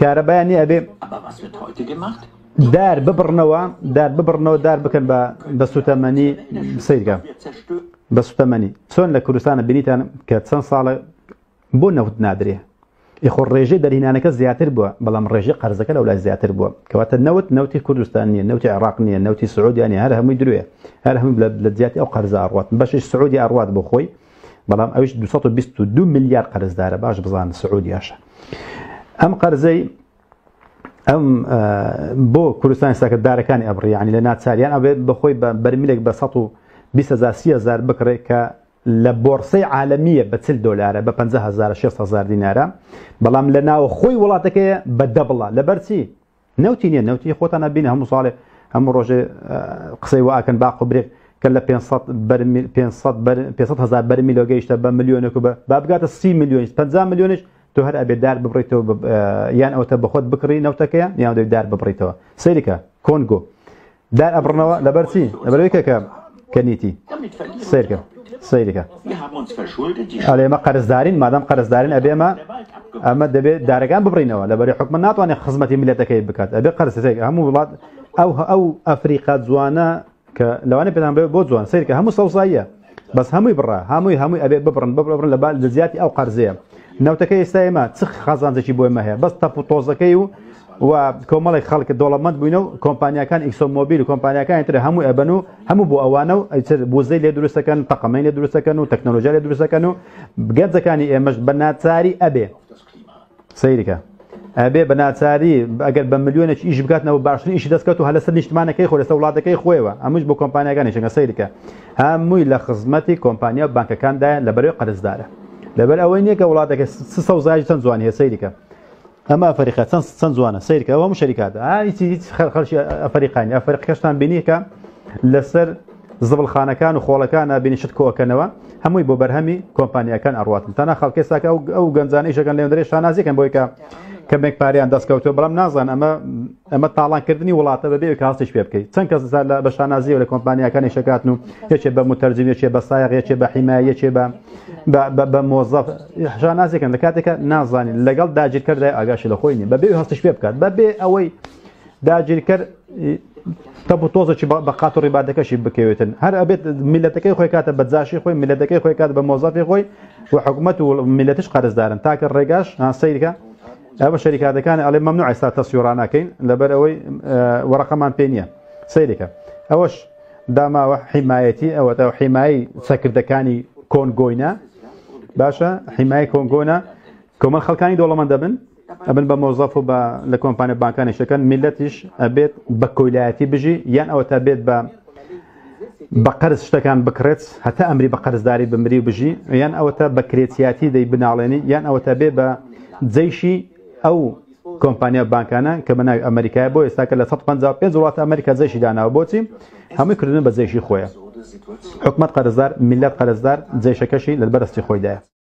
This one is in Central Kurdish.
کارەبایان نییە ئەبێ دار ببڕنەوە دار بکەن بە سوتەمەنی سیرگە بە سوتەمەنی چۆن لە کوردستانە بینیتان کە چەند ساڵە بۆ نەوت نادرێ ئیخۆ ڕێژەی دەرهێنانەکە زیاتر بووە بەڵام ڕێژەی قەرزەکە لەولای زیاتر بووە کەواتە نەوتی کوردستان نیە نەوتی عێراق نییە نەوتی سعودیان نیە هەر هەمووی درێ هەر هەموو لە زیاتی ئەو قەرزە ئەڕوات بەشی سعودی ئەڕوات بۆ خۆی بەڵام ئەویش 222 میلیارد قەرزدارە باش بزانن سعودیاشە ئەم قەرزەی ئەم بۆ کوردستانی ساکردارەکانی ئەبڕی یعنی لە ناچاریان ئەوێت بەخۆی بەرمیلێک بە 120,000 بکڕێت کە لە بۆرسەی عالەمیە بە $40 بە 50,000 دینارە بەڵام لە ناوە خۆی وڵاتەکەیە بە دەبڵە لەبەرچی نەوتی نییە نەوتی خۆتان نبینە هەموو ساڵێ هەموو ڕۆژێ قسەی واکەن باق و برێک کە لە 500,000 بەرمیلۆ گەیشتە بە ملیۆنێک و با بگاتە 30 میلیۆنیش 50 میلیۆنیش تۆ هەر ئەبێ دار ببڕیتەوە یان ئەوتە بەخۆت بکڕی نەوتەکەیە یان دەوێت دار ببڕیتەوە سەیرکە کۆنگۆ دار ئەبڕنەوە لەبەرچی لەبەرەوەیکە کەنیتی سیرکە سیرکە ئەڵێ ئێمە قەرزدارین مادام قەرزدارین ئەبێ ئەمە دەبێت دارەکان ببڕینەوە لەبەری حکومەت ناتوانێت خزمەتی میلەتەکەی بکات ئەبێ قەرزێک هەموو وڵات ئەو ئەفریقا جوانە کە لەوانەیە پێتان بێ بۆ جوان سیرکە هەموو سەوزاییە بەس هەمووی بڕا هەمووی ئەبێ ببڕن لە زیاتی ئەو قەرزەیە نەوتەکەی ئێستا ئێمە چ خەزانجێکی بۆ ئێمە هەیە بەس تەپ و تۆزەکەی و کۆمەڵی خەڵک دەوڵەمەند بووینە و کۆمپانیەکان ئیکسۆمۆبیل و کۆمپانیەکانی تر هەموو ئەبەن و هەموو بۆ ئەوانە و بۆزەی لێ دروستەکەن تەقەمەی لێ دروستەکەن و تەکنۆلۆژیا لێ دروستەکەن و گەنجەکانی ئێمەش بە ناچاری ئەبێ سەیرکە ئەبێ بە ناچاری ئەگەر بە ملیۆنێکی ئیش بکاتنەوە باشترین ئیشی دەستکەوت و هە لەسەر نیشتمانەکەی خۆی لەسەر وڵاتەکەی خۆیەوە ئەموش بۆ کۆمپانیەکانی شەنگە سەیرکە هەمووی لە خزمەتی کۆمپانیا و بانکەکاندایە لەبەرەوەی قەرزدارە لەبەر ئەوەی نییە کە وڵاتەکە سەوزای چەند جوان هەیە سەیرکە ئەمە ئەفریقا چەند جوانە سەیرکە ئەوە هەموو شەریکاتە هیچ خەڵکی ئەفریقانی ئەفریقەشتان بینی کە لەسەر زبڵخانەکان و خۆڵەکان بینی شت کۆکەنەوە هەمووی بۆ بەرهەمی کۆمپانیەکان ئەڕواتن تەنها خەڵکی ساکە ئەو گەنجانە ئیشەکەن لێ دەرێ شانازیەکەن بۆی کە کەمێک پاریان دەستکەوتەوە بەڵام نازان ئەمە تاڵانکردنی وڵاتە بەبێ کاستش پێ بکەیت چەند کەس بە شانازی و لە کۆمپانیەکانی شەکاتن و یەکێ بە متەرجم یەکێ بە سایق یەکێ بە حیمایە یەکێ بە مۆزەف شانازیەکەن لە کاتێکە نازانین لەگەڵ داگیرکردای ئاگاشی لە خۆی نیە بەبێ هەستش پێ بکات بەبێ ئەوەی داگیرکرد تەب و تۆزێکی بە قات و ڕیباتەکەشی بکەوێتن هەر ئەبێت میلەتەکەی خۆی کاتە بە جاشی خۆی میلەتەکەی خۆی کات بە مۆزەفی خۆی و حکوومەت و میلەتش قەرزدارن تاکە ڕێگاش سەیرکە ئەوە شەریکاتەکانی ئەڵێ مەمنوع ئێستا تەسیۆرانەکەین لەبەر ئەوەی وەرەقەمان پێ نییە سەیرکە ئەوەش داماوە حیمایەتی ئەوەتە حیمایی سەکردەکانی کۆنگۆینە باشە حیمای کۆنگۆنە کۆمەڵ خەڵکانی دەوڵەمەند دەبن ئەبن بە مۆزەف و لە کۆمپانیا بانکانی شەکەن میلەتیش ئەبێت بە کۆیلایەتی بژی یان ئەوە تا بێت بە قەرز شتەکان بکرێت هەتا ئەمری بە قەرزداری بمری و بژی یان ئەوەتە بە کرێتیاتی دەی بناڵێنی یان ئەوەتە بێ بە جەیشی ئەو کۆمپانیا بانکانە کە بە ناوی ئەمریکای بۆ ئێستا کە لە 155 وڵاتە ئەمریکا جەیشی داناوە بۆچی هەمووی کردن بە جەیشی خۆیە حکومەت قەرزدار میلەت قەرزدار جەیشەکەشی لەبەرستی خۆیدایە